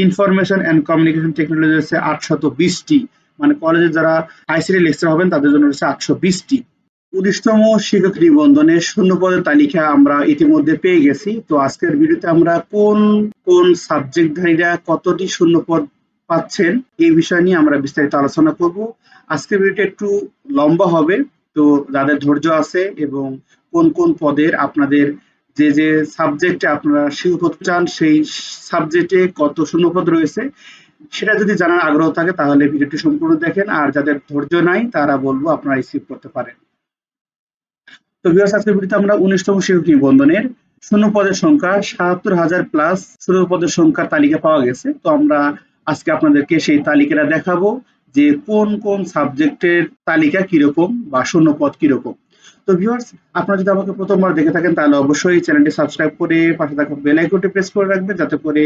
Information and communication technology রয়েছে 820টি, মানে কলেজে যারা আইসিটি লেকচার হবেন তাদের জন্য রয়েছে 820টি। 19তম শিক্ষক নিবন্ধনের শূন্য পদের তালিকা আমরা ইতিমধ্যে পেয়ে গেছি। তো আজকের ভিডিওতে আমরা কোন কোন সাবজেক্টধারীরা কতটি শূন্য পদ পাচ্ছেন এই বিষয় নিয়ে আমরা বিস্তারিত আলোচনা করব। আজকের ভিডিওটা একটু লম্বা হবে, তো যাদের ধৈর্য আছে এবং কোন কোন পদের আপনাদের যে যে সাবজেক্টে আপনারা শিক্ষক হতে চান সেই সাবজেক্টে কত শূন্যপদ রয়েছে সেটা যদি জানার আগ্রহ থাকে তাহলে ভিডিওটি সম্পূর্ণ দেখেন, আর যাদের ধৈর্য নাই তারা বলবো আপনারা স্কিপ করতে পারেন। তো ভিউয়ার্স, আজকের ভিডিওতে আমরা 19তম শিক্ষক নিবন্ধনের শূন্য পদের সংখ্যা ৭৭,০০০ প্লাস শূন্য পদের সংখ্যার তালিকা পাওয়া গেছে। তো আমরা আজকে আপনাদেরকে সেই তালিকাটা দেখাবো যে কোন কোন সাবজেক্টের তালিকা কিরকম বা শূন্য পদ কিরকম। তো ভিউয়ার্স, আপনারা যদি আমাকে প্রথমবার দেখে থাকেন তাহলে অবশ্যই চ্যানেলটি সাবস্ক্রাইব করে পাশে থাকা বেল আইকনটি প্রেস করে রাখবেন, যাতে করে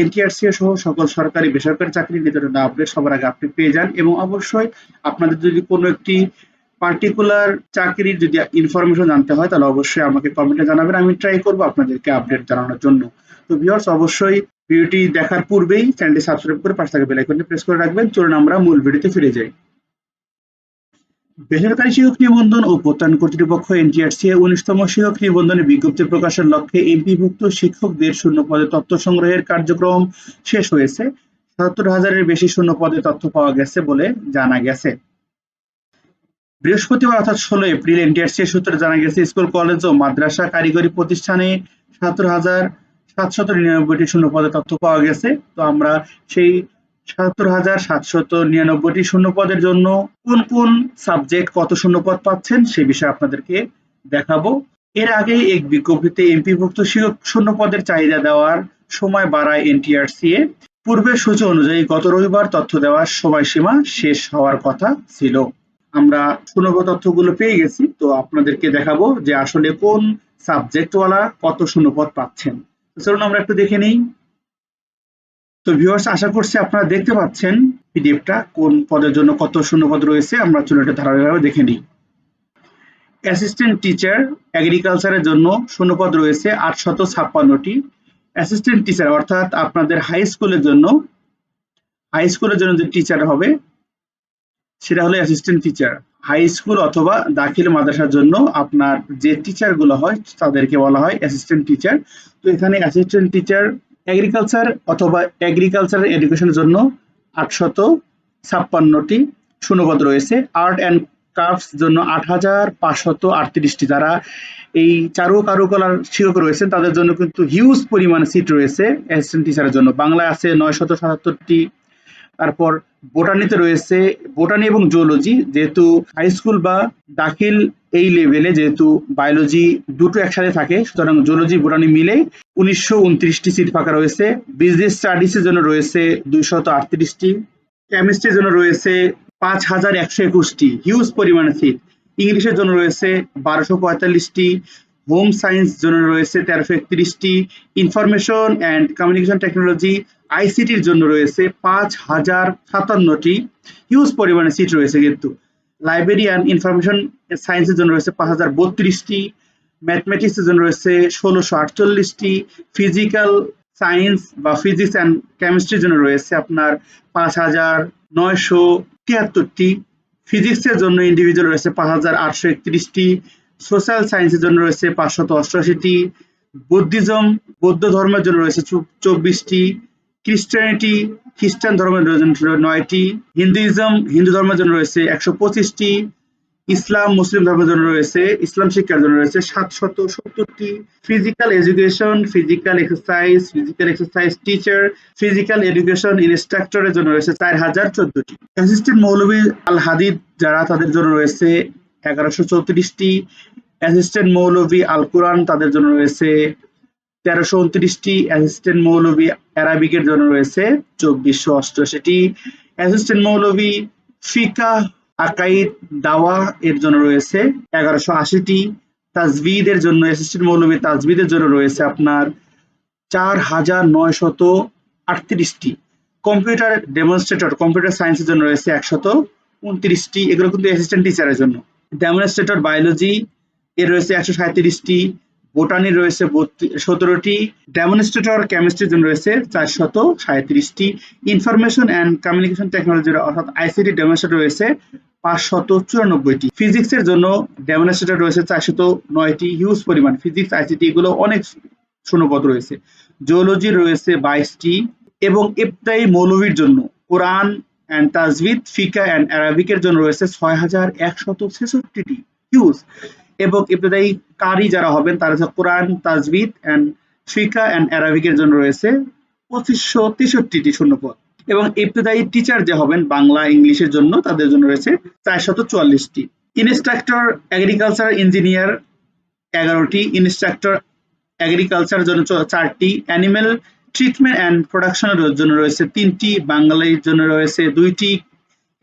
এনটিআরসি সহ সকল সরকারি বেসরকারি চাকরির নির্ধারিত আপডেট সবার আগে আপনি পেয়ে যান। এবং অবশ্যই আপনাদের যদি কোনো একটি পার্টিকুলার চাকরির যদি ইনফরমেশন জানতে হয় তাহলে অবশ্যই আমাকে কমেন্টে জানাবেন, আমি ট্রাই করবো আপনাদেরকে আপডেট জানানোর জন্য। তো ভিউয়ার্স, অবশ্যই ভিডিওটি দেখার পূর্বেই চ্যানেলটি সাবস্ক্রাইব করে পাশে থাকা বেল আইকনটি প্রেস করে রাখবেন। চলুন আমরা মূল ভিডিওতে ফিরে যাই। বেসরকারি শিক্ষক নিবন্ধন ও প্রত্যয়ন কর্তৃপক্ষ এনটিআরসি 19তম শিক্ষক নিবন্ধনের বিজ্ঞপ্তি প্রকাশের লক্ষ্যে এমপিভুক্ত শিক্ষকদের শূন্য পদে তথ্য সংগ্রহের কার্যক্রম শেষ হয়েছে। ৭৭,০০০-এর বেশি শূন্য পদে তথ্য পাওয়া গেছে বলে জানা গেছে। বৃহস্পতিবার অর্থাৎ ১৬ এপ্রিল এনটিআরসি সূত্রে জানা গেছে স্কুল, কলেজ ও মাদ্রাসা কারিগরি প্রতিষ্ঠানে ৭৭,৭৯৯টি শূন্য পদে তথ্য পাওয়া গেছে। তো আমরা সেই ৭৭,৭৯৯টি শূন্য পদের জন্য কোন কোন সাবজেক্ট কত শূন্য পদ পাচ্ছেন সে বিষয়ে আপনাদেরকে দেখাবো। এর আগে এক বিজ্ঞপ্তিতে এমপিভুক্ত শিক্ষক শূন্য পদের চাহিদা দেওয়ার সময় বাড়ায় এনটিআরসি। পূর্বের সূচি অনুযায়ী গত রবিবার তথ্য দেওয়ার সময়সীমা শেষ হওয়ার কথা ছিল। আমরা শূন্যপদ তথ্যগুলো পেয়ে গেছি, তো আপনাদেরকে দেখাবো যে আসলে কোন সাবজেক্টওয়ালা কত শূন্যপদ পাচ্ছেন। চলুন আমরা একটু দেখে নিই। তো ভিউয়ার্স, আশা করছি আপনারা দেখতে পাচ্ছেন পিডিএফটা কোন পদের জন্য কত শূন্যপদ রয়েছে। আমরা চলুন এটা ধারাবাহিকভাবে দেখে নিই। অ্যাসিস্ট্যান্ট টিচার এগ্রিকালচারের জন্য শূন্যপদ রয়েছে ৮৫৬টি। অ্যাসিস্ট্যান্ট টিচার অর্থাৎ আপনাদের হাই স্কুলের জন্য যে টিচার হবে সেটা হলো অ্যাসিস্ট্যান্ট টিচার। হাই স্কুল অথবা দাখিল মাদ্রাসার জন্য আপনার যে টিচার গুলো হয় তাদেরকে বলা হয় অ্যাসিস্ট্যান্ট টিচার। তো এখানে অ্যাসিস্ট্যান্ট টিচার এগ্রিকালচার অথবা এগ্রিকালচার এডুকেশনের জন্য ৮৫৬টি শূন্যপদ রয়েছে। আর্ট অ্যান্ড ক্রাফটস জন্য ৮,৫৩৮টি। যারা এই চারু কারুকলার শিক্ষক রয়েছেন তাদের জন্য কিন্তু হিউজ পরিমাণ সিট রয়েছে অ্যাসিস্ট্যান্ট টিচারের জন্য। বাংলায় আছে ৯৭৭টি। তারপর বোটানিতে রয়েছে, বোটানি এবং জুওলজি, যেহেতু হাই স্কুল বা দাখিল এই লেভেলে যেহেতু বায়োলজি দুটো একসাথে থাকে সুতরাং জুওলজি বোটানি মিলে ১৯২৯টি সিট ফাঁকা রয়েছে। বিজনেস স্টাডিজের জন্য রয়েছে ২৩৮টি। কেমিস্ট্রির জন্য রয়েছে ৫,১২১টি, হিউজ পরিমাণে সিট। ইংলিশের জন্য রয়েছে ১২৪৫টি। হোম সায়েন্স জন্য রয়েছে ১৩৩১টি। ইনফরমেশন অ্যান্ড কমিউনিকেশন টেকনোলজি আইসিটির জন্য রয়েছে ৫,০৫৭টি, হিউজ পরিমাণে সিট রয়েছে কিন্তু। লাইব্রেরি অ্যান্ড ইনফরমেশন সায়েন্সের জন্য রয়েছে ৫,০৩২টি। ম্যাথমেটিক্সের জন্য রয়েছে ১৬৪৮টি। ফিজিক্যাল সায়েন্স বা ফিজিক্স অ্যান্ড কেমিস্ট্রির জন্য রয়েছে আপনার ৫,৯৭৩টি। ফিজিক্সের জন্য ইন্ডিভিজুয়াল রয়েছে ৫,৮৩১টি। সোশ্যাল সায়েন্সের জন্য রয়েছে ৫৮৮টি। বুদ্ধিজম বৌদ্ধ ধর্মের জন্য রয়েছে ২৪টি। খ্রিস্টানিটি খ্রিস্টান ধর্মের জন্য ৯টি। হিন্দুইজম হিন্দু ধর্মের জন্য রয়েছে ১২৫টি। ইসলাম মুসলিম ধর্মের জন্য রয়েছে, ইসলাম শিক্ষার জন্য রয়েছে ৭৭০টি। Physical education, physical exercise teacher, physical education ইনস্ট্রাক্টরের জন্য রয়েছে ৪,০১৪টি। অ্যাসিস্ট্যান্ট মৌলভী আল হাদিদ যারা তাদের জন্য রয়েছে ১১৩৪টি। অ্যাসিস্ট্যান্ট মৌলভী আল কুরআন তাদের জন্য রয়েছে ১৩২৯টি। অ্যাসিস্ট্যান্ট মৌলভী অ্যারাবিকের জন্য রয়েছে ২৪৮৮টি। অ্যাসিস্ট্যান্ট মৌলভী ফিকাহ আকাইদ দাওয়া এর জন্য রয়েছে ১১৮০টি। তাজবিদের জন্য অ্যাসিস্ট্যান্ট মৌলভী তাজবিদের জন্য রয়েছে আপনার ৪,৯৩৮টি। কম্পিউটার ডেমনস্ট্রেটর কম্পিউটার সায়েন্সের জন্য রয়েছে ১২৯টি। এগুলো কিন্তু অ্যাসিস্ট্যান্ট টিচারের জন্য। ডেমনস্ট্রেটর বায়োলজি এর রয়েছে ১৩৭টি। বোটানি রয়েছে 17টি, ডেমনস্ট্রেটর কেমিস্ট্রির জন্য রয়েছে 437টি, ইনফরমেশন অ্যান্ড কমিউনিকেশন টেকনোলজি অর্থাৎ আইসিটি ডেমনস্ট্রেটর রয়েছে 594টি, ফিজিক্সের জন্য ডেমনস্ট্রেটর রয়েছে 409টি, হিউজ পরিমাণ ফিজিক্স আইসিটি এগুলো অনেক শূন্যপদ রয়েছে, জিওলজি রয়েছে 22টি, এবং ইবতাদায়ী মৌলভীর জন্য কোরআন অ্যান্ড তাজভিদ, ফিকা অ্যান্ড আরাবিকের জন্য রয়েছে 6166টি, হিউজ, এবং ইবতাদায়ী কারি যারা হবেন তারা কোরআন, তাজভিদ অ্যান্ড ফিকা অ্যান্ড আরাবিকের জন্য রয়েছে 2563টি শূন্যপদ, এবং ইবতদায়ী টিচার যে হবেন বাংলা ইংলিশের জন্য তাদের জন্য রয়েছে 444টি, ইনস্ট্রাক্টর এগ্রিকালচার ইঞ্জিনিয়ার 11টি, ইনস্ট্রাক্টর এগ্রিকালচার জন্য 4টি, অ্যানিমেল ট্রিটমেন্ট অ্যান্ড প্রোডাকশনের জন্য রয়েছে 3টি, বাংলার জন্য রয়েছে 2টি,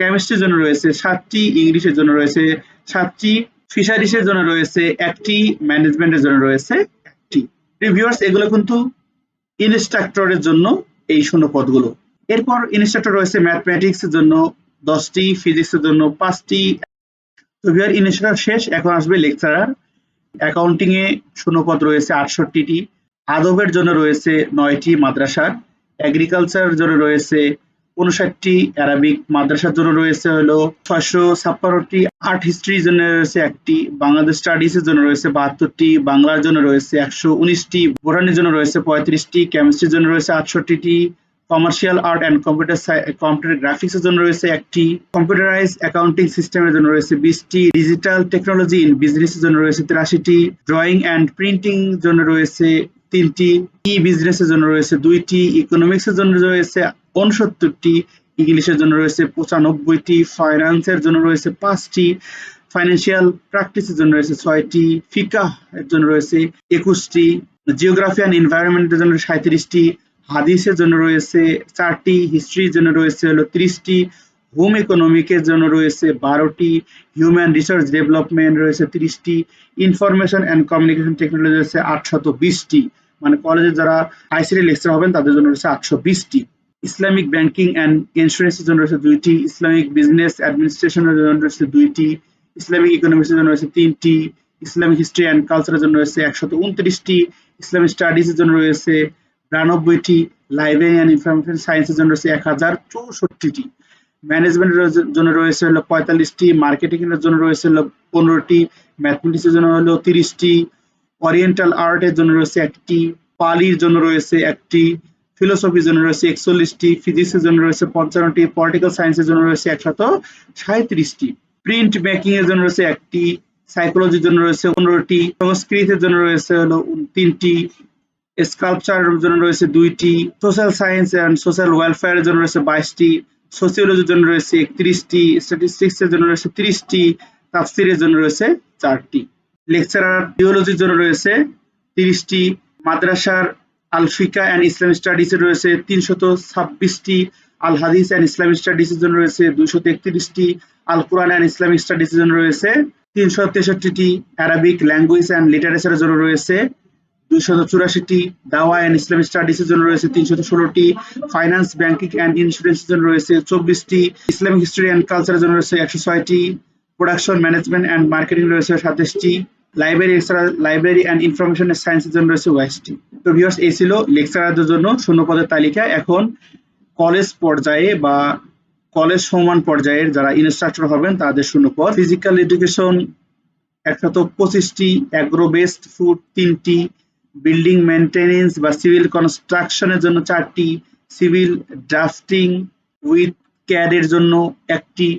কেমিস্ট্রির জন্য রয়েছে 7টি, ইংলিশের জন্য রয়েছে 7টি, ফিশারিজের জন্য রয়েছে 1টি, ম্যানেজমেন্টের জন্য রয়েছে 1টি। ভিউয়ার্স, এগুলো কিন্তু ইনস্ট্রাক্টরের জন্য এই শূন্য পদগুলো। এরপর ইনস্ট্রাক্টর রয়েছে ম্যাথমেটিক্স এর জন্য 10টি, ফিজিক্সের জন্য 5টি। তো ভিউয়ার, ইনস্ট্রাক্টর শেষ, এখন আসবে লেকচারার। অ্যাকাউন্টিং এ শূন্যপদ রয়েছে 68টি, আদবের জন্য রয়েছে 9টি মাদ্রাসার, এগ্রিকালচার জন্য রয়েছে 59টি, অ্যারাবিক মাদ্রাসার জন্য রয়েছে হলো 656টি, আর্ট হিস্ট্রির জন্য রয়েছে 1টি, বাংলাদেশ স্টাডিজ এর জন্য রয়েছে 72টি, বাংলার জন্য রয়েছে 119টি, বোটানির জন্য রয়েছে 35টি, কেমিস্ট্রির জন্য রয়েছে 68টি, commercial art and computer graphics এর জন্য রয়েছে 1টি, কম্পিউটারাইজ অ্যাকাউন্টিং সিস্টেমের জন্য রয়েছে 20টি, ডিজিটাল টেকনোলজি ইন বিজনেস এর জন্য রয়েছে 83টি, ড্রয়িং অ্যান্ড প্রিন্টিং জন্য রয়েছে 3টি, ই বিজনেস এর জন্য রয়েছে 2টি, ইকোনমিক্স এর জন্য রয়েছে 69টি, ইংলিশের জন্য রয়েছে 95টি, ফাইন্যান্সের জন্য রয়েছে 5টি, ফাইন্যান্সিয়াল প্র্যাকটিসের জন্য রয়েছে 6টি, ফিকাহ এর জন্য রয়েছে 21টি, জিওগ্রাফি অ্যান্ড এনভায়রনমেন্টের জন্য 37টি, হাদিসের জন্য রয়েছে 4টি, হিস্ট্রির জন্য রয়েছে হলো 30টি, হোম ইকোনমিকের জন্য রয়েছে 12টি, হিউম্যান রিসোর্স ডেভেলপমেন্ট রয়েছে 30টি, ইনফরমেশন অ্যান্ড কমিউনিকেশন টেকনোলজি রয়েছে 820টি, মানে কলেজে যারা আইসিটি লেকচার হবেন তাদের জন্য রয়েছে 820টি, ইসলামিক ব্যাংকিং অ্যান্ড ইন্স্যুরেন্সের জন্য রয়েছে 2টি, ইসলামিক বিজনেস অ্যাডমিনিস্ট্রেশনের জন্য রয়েছে 2টি, ইসলামিক ইকোনমিক্সের জন্য রয়েছে 3টি, ইসলামিক হিস্ট্রি অ্যান্ড কালচারের জন্য রয়েছে 129টি, ইসলামিক স্টাডিজের জন্য রয়েছে 92টি, লাইব্রেরি অ্যান্ড ইনফরমেশন সায়েন্সের জন্য রয়েছে 1064টি, ম্যানেজমেন্টের জন্য রয়েছে হলো 45টি, মার্কেটিং এর জন্য রয়েছে হলো 15টি, ম্যাথমেটিক্সের জন্য হলো 30টি, ওরিয়েন্টাল আর্টের জন্য রয়েছে 1টি, পালির জন্য রয়েছে 1টি, ফিলোসফির জন্য রয়েছে 41টি, ফিজিক্সের জন্য রয়েছে 55টি, পলিটিক্যাল সায়েন্সের জন্য রয়েছে 137টি, প্রিন্ট মেকিং এর জন্য রয়েছে 1টি, সাইকোলজির জন্য রয়েছে 15টি, সংস্কৃতের জন্য রয়েছে হলো 3টি, স্কাল্পচারের জন্য রয়েছে 2টি, সোশ্যাল সায়েন্স এন্ড সোশ্যাল ওয়েলফেয়ারের জন্য রয়েছে 22টি, সোসিওলজির জন্য রয়েছে 31টি, স্ট্যাটিস্টিক্স এর জন্য রয়েছে 30টি, তাফসীরের জন্য রয়েছে 4টি, লেকচারার জিওলজির জন্য রয়েছে 30টি, মাদ্রাসার আল ফিকা এন্ড ইসলামিক স্টাডিজ এর রয়েছে 326টি, আল হাদিস এন্ড ইসলামিক স্টাডিজ এর জন্য রয়েছে 231টি, আল কোরআন এন্ড ইসলামিক স্টাডিজ এর জন্য রয়েছে 363টি, অ্যারাবিক ল্যাঙ্গুয়েজ এন্ড লিটারেচারের জন্য রয়েছে 284টি, দাওয়া এন্ড ইসলামিক স্টাডিজ এর জন্য রয়েছে 316টি, ফাইন্যান্স, ব্যাংকিং এন্ড ইন্স্যুরেন্স এর জন্য রয়েছে 24টি, ইসলামিক হিস্ট্রি এন্ড কালচারের জন্য রয়েছে 106টি, প্রোডাকশন ম্যানেজমেন্ট এন্ড মার্কেটিং রয়েছে 27টি, লাইব্রেরি এন্ড ইনফরমেশন সায়েন্সের জন্য রয়েছে 22টি। তো ভিউয়ার্স, এই ছিল লেকচারারদের জন্য শূন্যপদের তালিকা। এখন কলেজ পর্যায়ে বা কলেজ সমান পর্যায়ের যারা ইনস্ট্রাক্টর হবেন তাদের শূন্যপদ: ফিজিক্যাল এডুকেশন 125টি, অ্যাগ্রো বেসড ফুড 3টি, বিল্ডিং মেইনটেনেন্স বা সিভিল কনস্ট্রাকশনের জন্য 4টি, সিভিল ড্রাফটিং উইথ ক্যাড এর জন্য 1টি,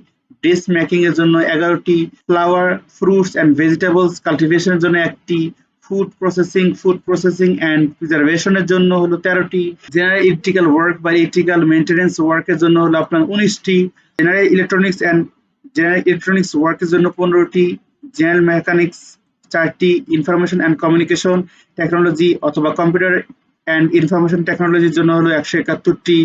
ড্রেস মেকিং এর জন্য 11টি, ফ্লাওয়ার, ফ্রুটস এন্ড ভেজিটেবলস কাল্টিভেশনের জন্য 1টি, ফুড প্রসেসিং এন্ড প্রিজারভেশনের জন্য হলো 13টি, জেনারেল ইলেকট্রিক্যাল ওয়ার্ক বা ইলেকট্রিক্যাল মেইনটেনেন্স ওয়ার্কের জন্য হলো আপনার 19টি, জেনারেল ইলেকট্রনিক্স ওয়ার্কের জন্য 15টি, জেনারেল মেকানিক্স 4টি, ইনফরমেশন অ্যান্ড কমিউনিকেশন টেকনোলজি অথবা কম্পিউটার অ্যান্ড ইনফরমেশন টেকনোলজির জন্য হলো 171টি,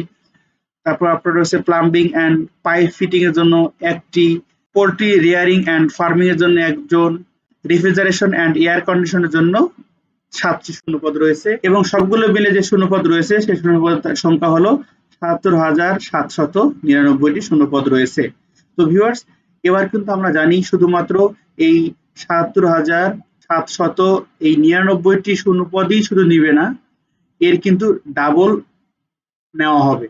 তারপর আপনার রয়েছে প্লাম্বিং অ্যান্ড পাইপ ফিটিং এর জন্য 1টি, পোল্ট্রি রিয়ারিং অ্যান্ড ফার্মিং এর জন্য 1জন, রেফ্রিজারেশন অ্যান্ড এয়ার কন্ডিশনের জন্য 7টি শূন্যপদ রয়েছে, এবং সবগুলো মিলে যে শূন্যপদ রয়েছে সেই শূন্যপদের সংখ্যা হলো ৭৭,৭৯৯টি শূন্যপদ রয়েছে। তো ভিউয়ার্স, এবার কিন্তু আমরা জানি শুধুমাত্র এই ৭৭,৭৯৯ 700, এই 99টি শূন্যপদই শুধু নিবে না, এর কিন্তু ডাবল নেওয়া হবে।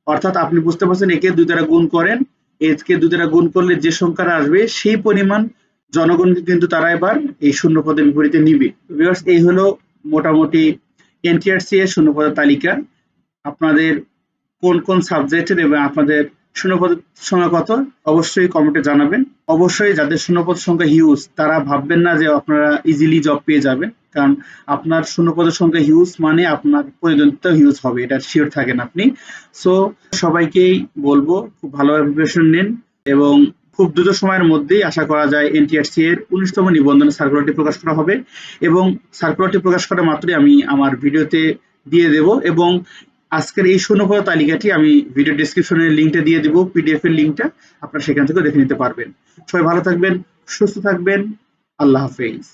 অর্থাৎ আপনি বুঝতে পারছেন, একে 2 দ্বারা গুণ করেন, একে 2 দ্বারা গুণ করলে যে সংখ্যাটা আসবে সেই পরিমাণ জনগণকে কিন্তু তারা এবার এই শূন্যপদের বিপরীতে নিবে। ভিউয়ার্স, এই হলো মোটামুটি এনটিআরসি এর শূন্যপদের তালিকা। আপনাদের কোন কোন সাবজেক্টের এবং আপনাদের শূন্যপদের সংখ্যা কত অবশ্যই কমেন্টে জানাবেন। অবশ্যই যাদের শূন্যপদ সংখ্যা হিউজ তারা ভাববেন না যে আপনারা ইজিলি জব পেয়ে যাবেন, কারণ আপনার শূন্যপদের সংখ্যা হিউজ মানে আপনার প্রয়োজনীয়তা হিউজ হবে, এটা শিওর থাকেন আপনি। সো সবাইকেই বলবো খুব ভালোভাবে প্রিপারেশন নিন এবং খুব দ্রুত সময়ের মধ্যেই আশা করা যায় এনটিআরসি এর 19তম নিবন্ধনের সার্কুলারটি প্রকাশ করা হবে এবং সার্কুলারটি প্রকাশ করা মাত্রই আমি আমার ভিডিওতে দিয়ে দেব এবং আজকের এই শূন্যপদ তালিকাটি আমি ভিডিও ডেসক্রিপশনের লিঙ্কটা দিয়ে দেব, পিডিএফ এর লিঙ্কটা, আপনারা সেখান থেকে দেখে নিতে পারবেন। সবাই ভালো থাকবেন, সুস্থ থাকবেন, আল্লাহ হাফেজ।